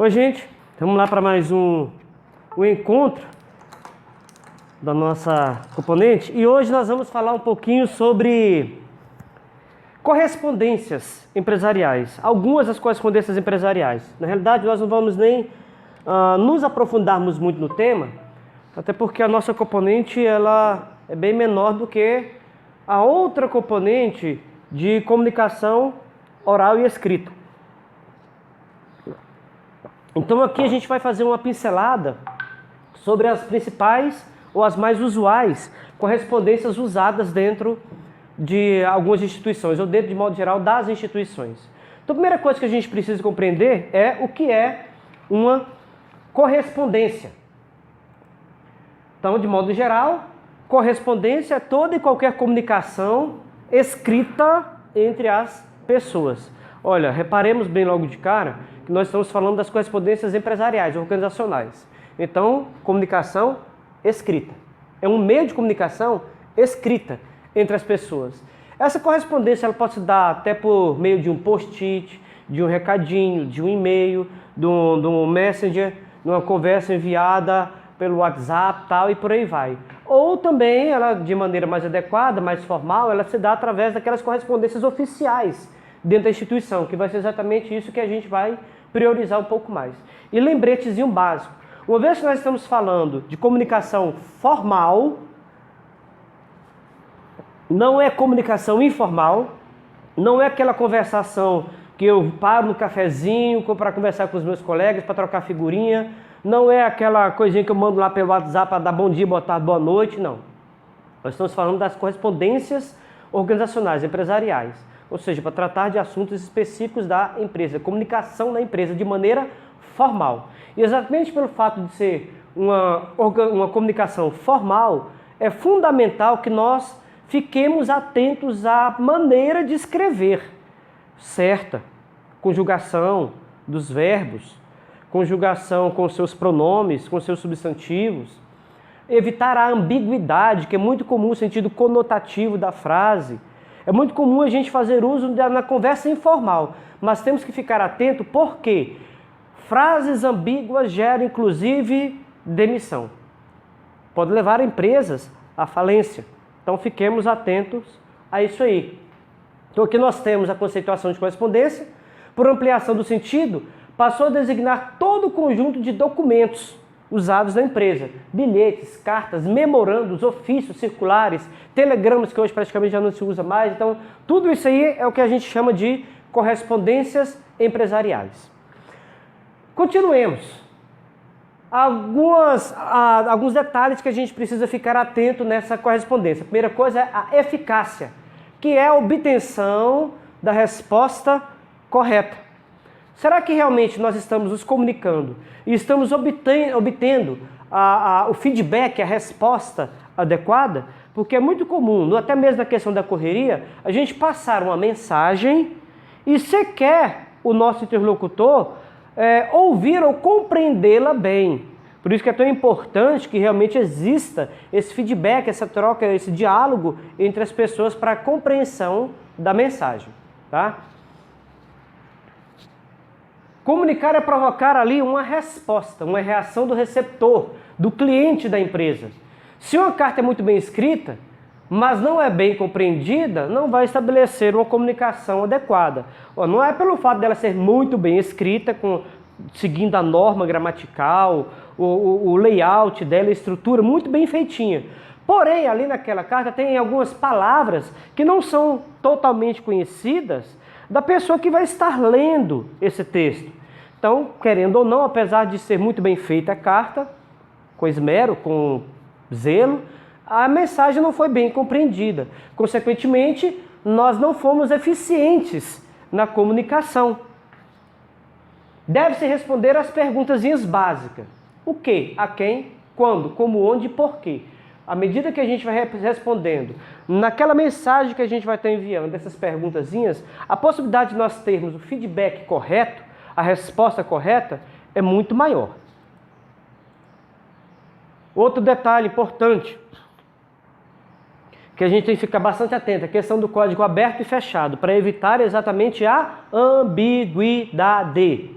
Oi, gente, vamos lá para mais um encontro da nossa componente e hoje nós vamos falar um pouquinho sobre correspondências empresariais, algumas das correspondências empresariais. Na realidade, nós não vamos nem nos aprofundarmos muito no tema, até porque a nossa componente ela é bem menor do que a outra componente de comunicação oral e escrita. Então aqui a gente vai fazer uma pincelada sobre as principais ou as mais usuais correspondências usadas dentro de algumas instituições, ou dentro, de modo geral, das instituições. Então a primeira coisa que a gente precisa compreender é o que é uma correspondência. Então, de modo geral, correspondência é toda e qualquer comunicação escrita entre as pessoas. Olha, reparemos bem logo de cara que nós estamos falando das correspondências empresariais, organizacionais. Então, comunicação escrita. É um meio de comunicação escrita entre as pessoas. Essa correspondência ela pode se dar até por meio de um post-it, de um recadinho, de um e-mail, de um messenger, de uma conversa enviada pelo WhatsApp, tal, e por aí vai. Ou também, ela de maneira mais adequada, mais formal, ela se dá através daquelas correspondências oficiais dentro da instituição, que vai ser exatamente isso que a gente vai priorizar um pouco mais. E lembretezinho básico. Uma vez que nós estamos falando de comunicação formal, não é comunicação informal, não é aquela conversação que eu paro no cafezinho para conversar com os meus colegas, para trocar figurinha, não é aquela coisinha que eu mando lá pelo WhatsApp para dar bom dia, boa tarde, boa noite, não. Nós estamos falando das correspondências organizacionais, empresariais, ou seja, para tratar de assuntos específicos da empresa, comunicação da empresa de maneira formal. E exatamente pelo fato de ser uma comunicação formal, é fundamental que nós fiquemos atentos à maneira de escrever certa, conjugação dos verbos, conjugação com seus pronomes, com seus substantivos, evitar a ambiguidade, que é muito comum o sentido conotativo da frase. É muito comum a gente fazer uso na conversa informal, mas temos que ficar atento porque frases ambíguas geram inclusive demissão. Pode levar empresas à falência. Então fiquemos atentos a isso aí. Então aqui nós temos a conceituação de correspondência, por ampliação do sentido, passou a designar todo o conjunto de documentos usados na empresa. Bilhetes, cartas, memorandos, ofícios, circulares, telegramas, que hoje praticamente já não se usa mais. Então, tudo isso aí é o que a gente chama de correspondências empresariais. Continuemos. Alguns detalhes que a gente precisa ficar atento nessa correspondência. A primeira coisa é a eficácia, que é a obtenção da resposta correta. Será que realmente nós estamos nos comunicando e estamos obtendo o feedback, a resposta adequada? Porque é muito comum, até mesmo na questão da correria, a gente passar uma mensagem e sequer o nosso interlocutor ouvir ou compreendê-la bem. Por isso que é tão importante que realmente exista esse feedback, essa troca, esse diálogo entre as pessoas para a compreensão da mensagem, tá? Comunicar é provocar ali uma resposta, uma reação do receptor, do cliente da empresa. Se uma carta é muito bem escrita, mas não é bem compreendida, não vai estabelecer uma comunicação adequada. Não é pelo fato dela ser muito bem escrita, seguindo a norma gramatical, o layout dela, a estrutura muito bem feitinha. Porém, ali naquela carta tem algumas palavras que não são totalmente conhecidas da pessoa que vai estar lendo esse texto. Então, querendo ou não, apesar de ser muito bem feita a carta, com esmero, com zelo, a mensagem não foi bem compreendida. Consequentemente, nós não fomos eficientes na comunicação. Deve-se responder às perguntazinhas básicas. O que, a quem, quando, como, onde e por quê. À medida que a gente vai respondendo, naquela mensagem que a gente vai estar enviando, essas perguntazinhas, a possibilidade de nós termos o feedback correto, a resposta correta, é muito maior. Outro detalhe importante, que a gente tem que ficar bastante atento, a questão do código aberto e fechado, para evitar exatamente a ambiguidade.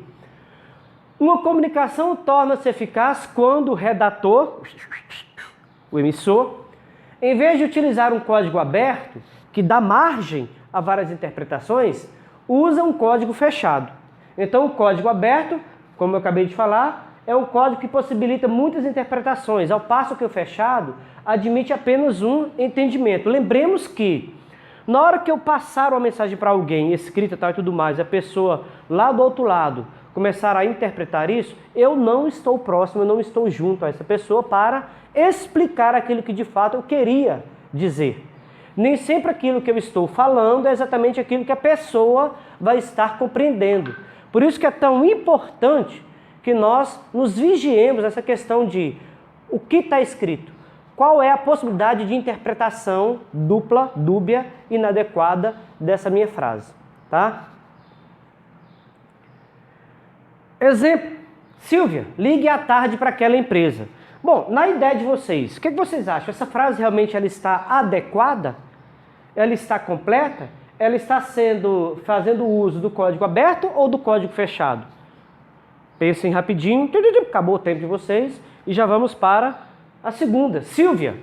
Uma comunicação torna-se eficaz quando o redator, o emissor, em vez de utilizar um código aberto, que dá margem a várias interpretações, usa um código fechado. Então, o código aberto, como eu acabei de falar, é um código que possibilita muitas interpretações, ao passo que o fechado admite apenas um entendimento. Lembremos que, na hora que eu passar uma mensagem para alguém, escrita tal e tudo mais, a pessoa lá do outro lado começar a interpretar isso, eu não estou próximo, eu não estou junto a essa pessoa para explicar aquilo que de fato eu queria dizer. Nem sempre aquilo que eu estou falando é exatamente aquilo que a pessoa vai estar compreendendo. Por isso que é tão importante que nós nos vigiemos essa questão de o que está escrito, qual é a possibilidade de interpretação dupla, dúbia, inadequada dessa minha frase, tá? Exemplo, Silvia, ligue à tarde para aquela empresa. Bom, na ideia de vocês, o que vocês acham? Essa frase realmente ela está adequada? Ela está completa? Ela está fazendo uso do código aberto ou do código fechado? Pensem rapidinho, acabou o tempo de vocês e já vamos para a segunda. Silvia,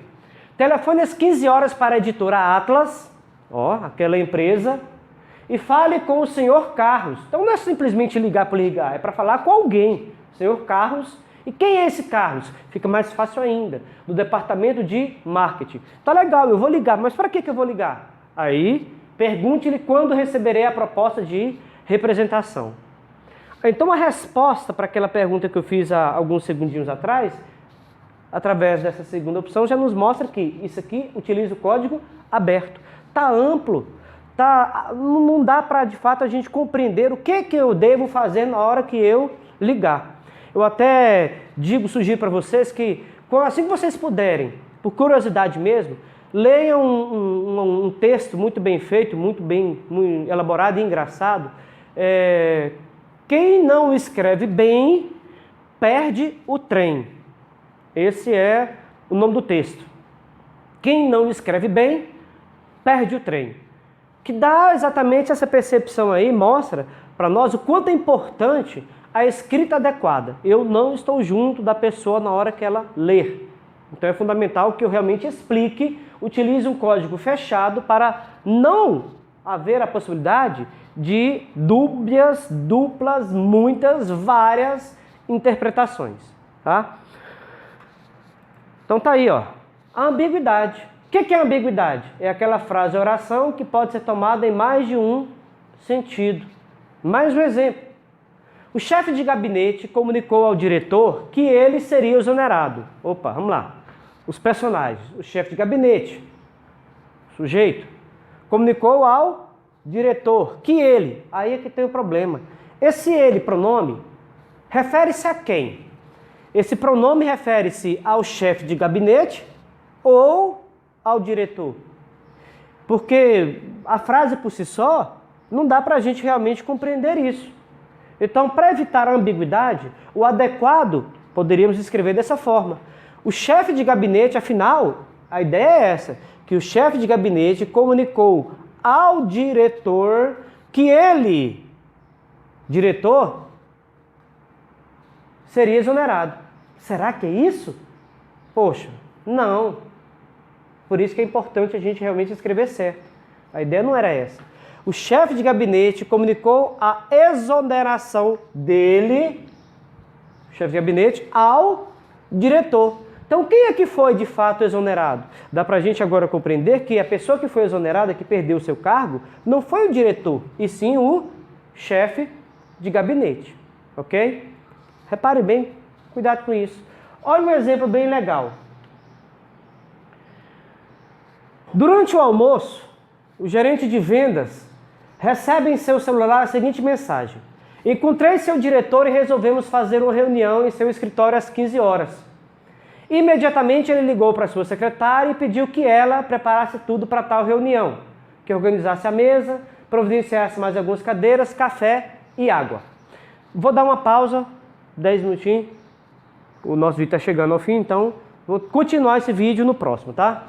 telefone às 15 horas para a editora Atlas, aquela empresa, e fale com o senhor Carlos. Então não é simplesmente ligar por ligar, é para falar com alguém. Senhor Carlos. E quem é esse Carlos? Fica mais fácil ainda, do departamento de marketing. Tá legal, eu vou ligar, mas para que eu vou ligar? Aí, pergunte-lhe quando receberei a proposta de representação. Então a resposta para aquela pergunta que eu fiz há alguns segundinhos atrás, através dessa segunda opção, já nos mostra que isso aqui utiliza o código aberto. Tá amplo. Não dá para, de fato, a gente compreender o que eu devo fazer na hora que eu ligar. Eu até sugiro para vocês que, assim que vocês puderem, por curiosidade mesmo, leiam um texto muito bem feito, muito elaborado e engraçado. Quem não escreve bem, perde o trem. Esse é o nome do texto. Quem não escreve bem, perde o trem. Que dá exatamente essa percepção aí, mostra para nós o quanto é importante a escrita adequada. Eu não estou junto da pessoa na hora que ela ler. Então é fundamental que eu realmente explique, utilize um código fechado para não haver a possibilidade de dúbias, duplas, muitas, várias interpretações. Tá? Então tá aí, a ambiguidade. O que é ambiguidade? É aquela frase oração que pode ser tomada em mais de um sentido. Mais um exemplo. O chefe de gabinete comunicou ao diretor que ele seria exonerado. Opa, vamos lá. Os personagens. O chefe de gabinete, sujeito, comunicou ao diretor que ele. Aí é que tem o problema. Esse ele, pronome, refere-se a quem? Esse pronome refere-se ao chefe de gabinete ou ao diretor? Porque a frase por si só não dá para a gente realmente compreender isso. Então, para evitar a ambiguidade, o adequado poderíamos escrever dessa forma. O chefe de gabinete, afinal, a ideia é essa, que o chefe de gabinete comunicou ao diretor que ele, diretor, seria exonerado. Será que é isso? Poxa, não. Por isso que é importante a gente realmente escrever certo. A ideia não era essa. O chefe de gabinete comunicou a exoneração dele, chefe de gabinete, ao diretor. Então, quem é que foi de fato exonerado? Dá para a gente agora compreender que a pessoa que foi exonerada, que perdeu o seu cargo, não foi o diretor, e sim o chefe de gabinete. Ok? Repare bem, cuidado com isso. Olha um exemplo bem legal. Durante o almoço, o gerente de vendas recebe em seu celular a seguinte mensagem: encontrei seu diretor e resolvemos fazer uma reunião em seu escritório às 15 horas. Imediatamente ele ligou para sua secretária e pediu que ela preparasse tudo para tal reunião, que organizasse a mesa, providenciasse mais algumas cadeiras, café e água. Vou dar uma pausa, 10 minutinhos. O nosso vídeo está chegando ao fim, então vou continuar esse vídeo no próximo, tá?